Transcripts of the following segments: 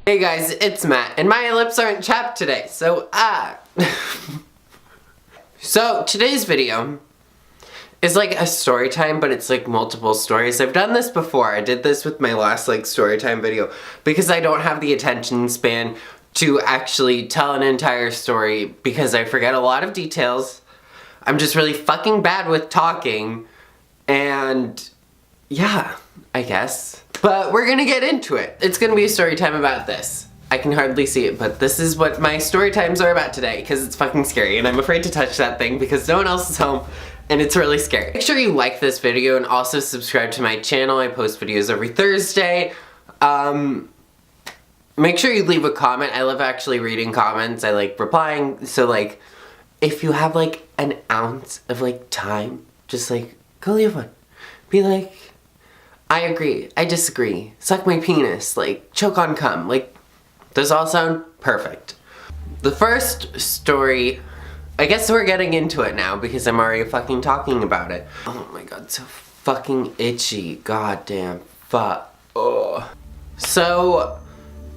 Hey guys, it's Matt, and my lips aren't chapped today, so So, today's video is like a story time, but it's like multiple stories. I've done this before. I did this with my last like story time video because I don't have the attention span to actually tell an entire story because I forget a lot of details. I'm just really fucking bad with talking, and yeah, I guess. But we're gonna get into it. It's gonna be a story time about this. I can hardly see it, but this is what my story times are about today because it's fucking scary and I'm afraid to touch that thing because no one else is home and it's really scary. Make sure you like this video and also subscribe to my channel. I post videos every Thursday. Make sure you leave a comment. I love actually reading comments. I like replying. So like, if you have like an ounce of like time, just like go leave one. Be like, I agree, I disagree, suck my penis, like choke on cum, like those all sound perfect. The first story, I guess we're getting into it now because I'm already fucking talking about it. Oh my god, so fucking itchy, goddamn fuck. Ugh. So,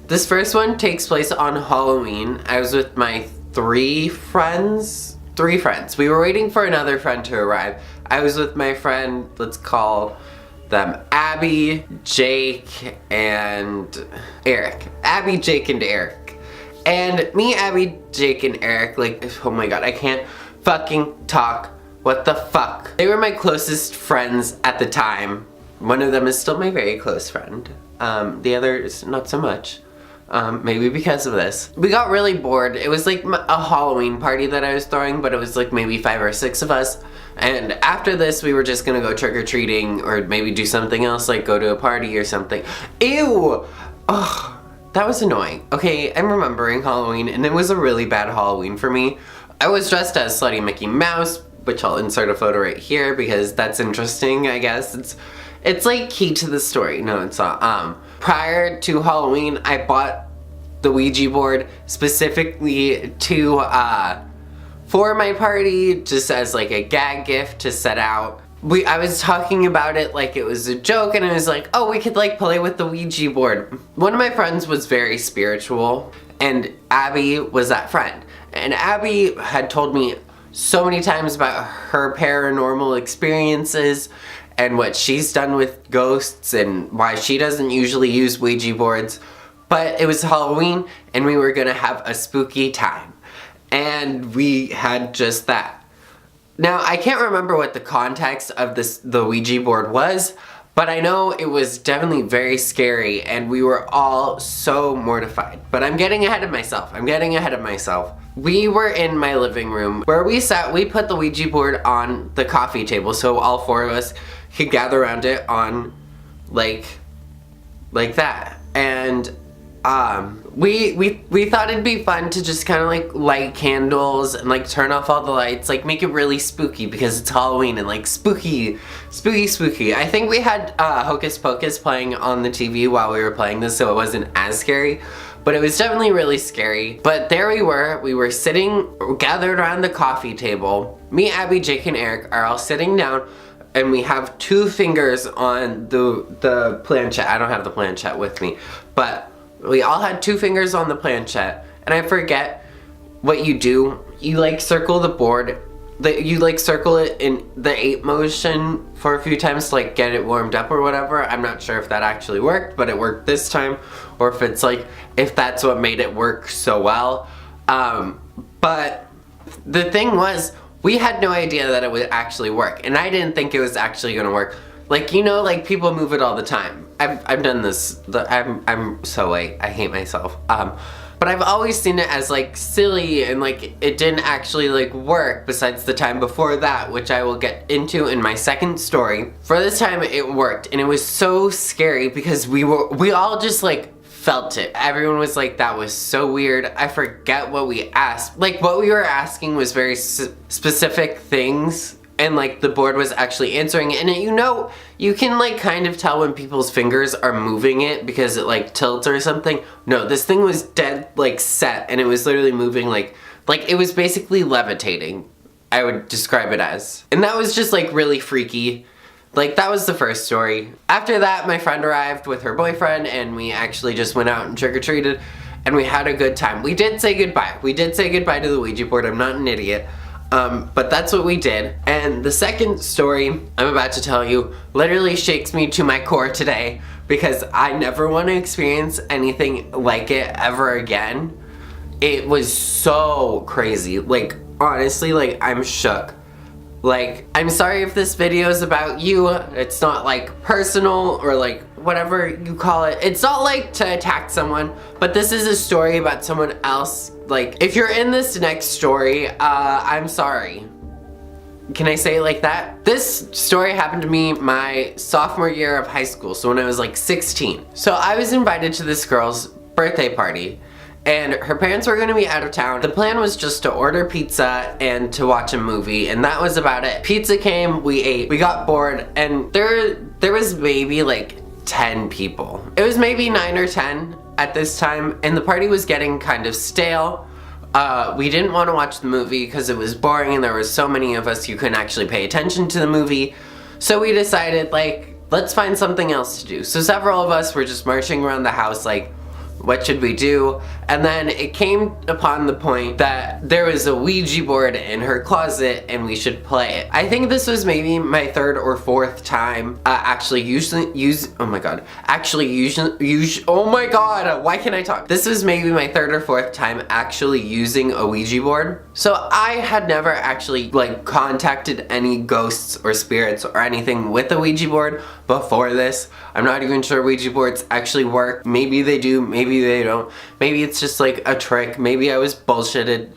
this first one takes place on Halloween. I was with my three friends. We were waiting for another friend to arrive. I was with my friend, let's call them Abby, Jake, and Eric. Abby, Jake, and Eric. And me, Abby, Jake, and Eric, like, oh my god, I can't fucking talk. What the fuck? They were my closest friends at the time. One of them is still my very close friend. The other is not so much. Maybe because of this. We got really bored. It was like a Halloween party that I was throwing, but it was like maybe 5 or 6 of us. And after this, we were just gonna go trick-or-treating or maybe do something else, like go to a party or something. Ew! Ugh, that was annoying. Okay, I'm remembering Halloween, and it was a really bad Halloween for me. I was dressed as Slutty Mickey Mouse, which I'll insert a photo right here because that's interesting, I guess. It's like key to the story. No, it's not. Prior to Halloween, I bought the Ouija board specifically for my party, just as like a gag gift to set out. I was talking about it like it was a joke, and I was like, oh, we could like play with the Ouija board. One of my friends was very spiritual, and Abby was that friend. And Abby had told me so many times about her paranormal experiences and what she's done with ghosts and why she doesn't usually use Ouija boards. But it was Halloween and we were gonna have a spooky time. And we had just that. Now, I can't remember what the context of the Ouija board was, but I know it was definitely very scary and we were all so mortified. But I'm getting ahead of myself. We were in my living room where we sat. We put the Ouija board on the coffee table so all 4 of us could gather around it on like that. And we thought it'd be fun to just kind of like light candles and like turn off all the lights, like make it really spooky because it's Halloween and like spooky. I think we had Hocus Pocus playing on the TV while we were playing this, so it wasn't as scary. But it was definitely really scary. But there we were sitting, gathered around the coffee table. Me, Abby, Jake, and Eric are all sitting down, and we have 2 fingers on the planchette. I don't have the planchette with me, but we all had 2 fingers on the planchette, and I forget what you do. You like circle the board, you like circle it in the 8 motion for a few times to like get it warmed up or whatever. I'm not sure if that actually worked, but it worked this time, or if it's like, if that's what made it work so well. But the thing was, we had no idea that it would actually work, and I didn't think it was actually gonna work. Like, you know, like people move it all the time. I've done this. I'm so late. I hate myself. But I've always seen it as like silly and like it didn't actually like work besides the time before that, which I will get into in my second story. For this time it worked, and it was so scary because we all just like felt it. Everyone was like, that was so weird. I forget what we asked. Like what we were asking was very specific things, and like the board was actually answering it. And you know, you can like kind of tell when people's fingers are moving it because it like tilts or something. No, this thing was dead like set, and it was literally moving like it was basically levitating, I would describe it as. And that was just like really freaky. Like, that was the first story. After that, my friend arrived with her boyfriend, and we actually just went out and trick-or-treated, and we had a good time. We did say goodbye. We did say goodbye to the Ouija board. I'm not an idiot. But that's what we did. And the second story I'm about to tell you literally shakes me to my core today, because I never want to experience anything like it ever again. It was so crazy. Like, honestly, like, I'm shook. Like, I'm sorry if this video is about you. It's not like personal or like whatever you call it. It's not like to attack someone, but this is a story about someone else. Like, if you're in this next story, I'm sorry. Can I say it like that? This story happened to me my sophomore year of high school, so when I was like 16. So I was invited to this girl's birthday party, and her parents were gonna be out of town. The plan was just to order pizza and to watch a movie, and that was about it. Pizza came, we ate, we got bored, and there was maybe like 10 people. It was maybe 9 or 10 at this time, and the party was getting kind of stale. We didn't want to watch the movie because it was boring and there was so many of us you couldn't actually pay attention to the movie. So we decided, like, let's find something else to do. So several of us were just marching around the house like, what should we do? And then it came upon the point that there was a Ouija board in her closet and we should play it. I think this was maybe my third or fourth time oh my god, why can't I talk? This was maybe my third or fourth time actually using a Ouija board. So I had never actually like contacted any ghosts or spirits or anything with a Ouija board before this. I'm not even sure Ouija boards actually work. Maybe they do, maybe they don't. Maybe it's just like a trick. Maybe I was bullshitted.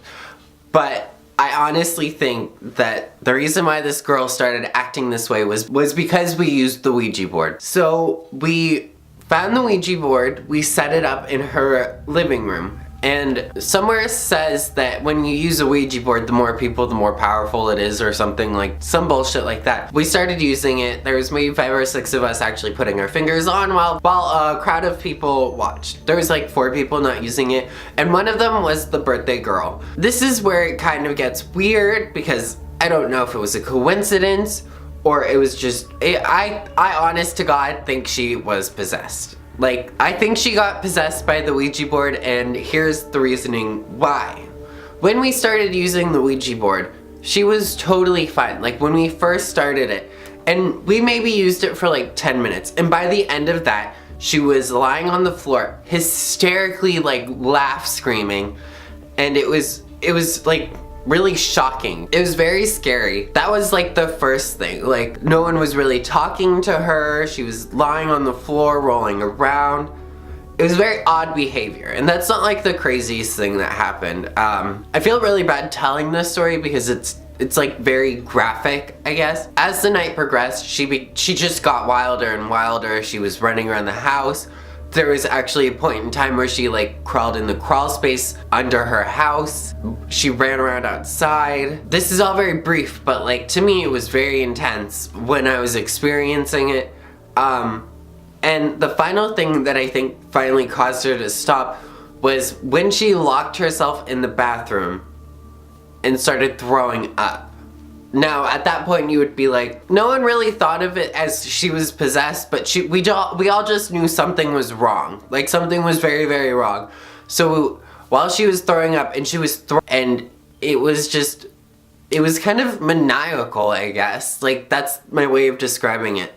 But I honestly think that the reason why this girl started acting this way was because we used the Ouija board. So we found the Ouija board, we set it up in her living room. And somewhere says that when you use a Ouija board, the more people, the more powerful it is, or something like, some bullshit like that. We started using it. There was maybe 5 or 6 of us actually putting our fingers on while a crowd of people watched. There was like 4 people not using it, and one of them was the birthday girl. This is where it kind of gets weird, because I don't know if it was a coincidence or it was just, I honest to God think she was possessed. Like, I think she got possessed by the Ouija board, and here's the reasoning why. When we started using the Ouija board, she was totally fine. Like, when we first started it, and we maybe used it for like 10 minutes, and by the end of that, she was lying on the floor, hysterically like laugh screaming, and it was like really shocking. It was very scary. That was like the first thing. Like, no one was really talking to her. She was lying on the floor, rolling around. It was very odd behavior, and that's not like the craziest thing that happened. I feel really bad telling this story because it's like very graphic, I guess. As the night progressed, she just got wilder and wilder. She was running around the house. There was actually a point in time where she like crawled in the crawl space under her house. She ran around outside. This is all very brief, but like to me it was very intense when I was experiencing it. And the final thing that I think finally caused her to stop was when she locked herself in the bathroom and started throwing up. Now, at that point, you would be like, no one really thought of it as she was possessed, but we all just knew something was wrong. Like, something was very, very wrong. So, while she was throwing up, and and it was kind of maniacal, I guess. Like, that's my way of describing it.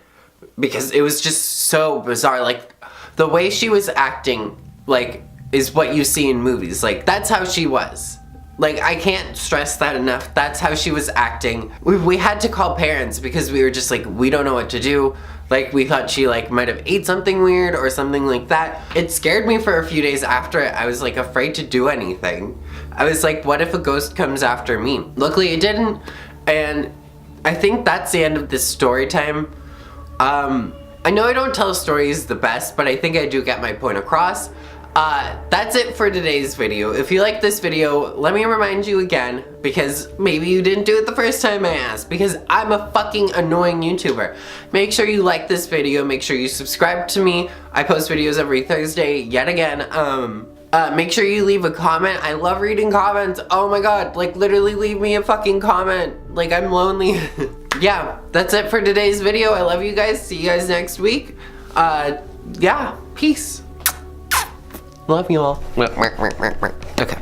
Because it was just so bizarre. Like, the way she was acting, like, is what you see in movies. Like, that's how she was. Like, I can't stress that enough. That's how she was acting. We had to call parents because we were just like, we don't know what to do. Like, we thought she like might have ate something weird or something like that. It scared me for a few days after it. I was like afraid to do anything. I was like, what if a ghost comes after me? Luckily it didn't, and I think that's the end of this story time. I know I don't tell stories the best, but I think I do get my point across. That's it for today's video. If you like this video, let me remind you again, because maybe you didn't do it the first time I asked, because I'm a fucking annoying YouTuber. Make sure you like this video, make sure you subscribe to me. I post videos every Thursday, yet again. Make sure you leave a comment. I love reading comments. Oh my god, like literally leave me a fucking comment. Like, I'm lonely. yeah, that's it for today's video. I love you guys. See you guys next week. Yeah, peace. Love you all. Okay.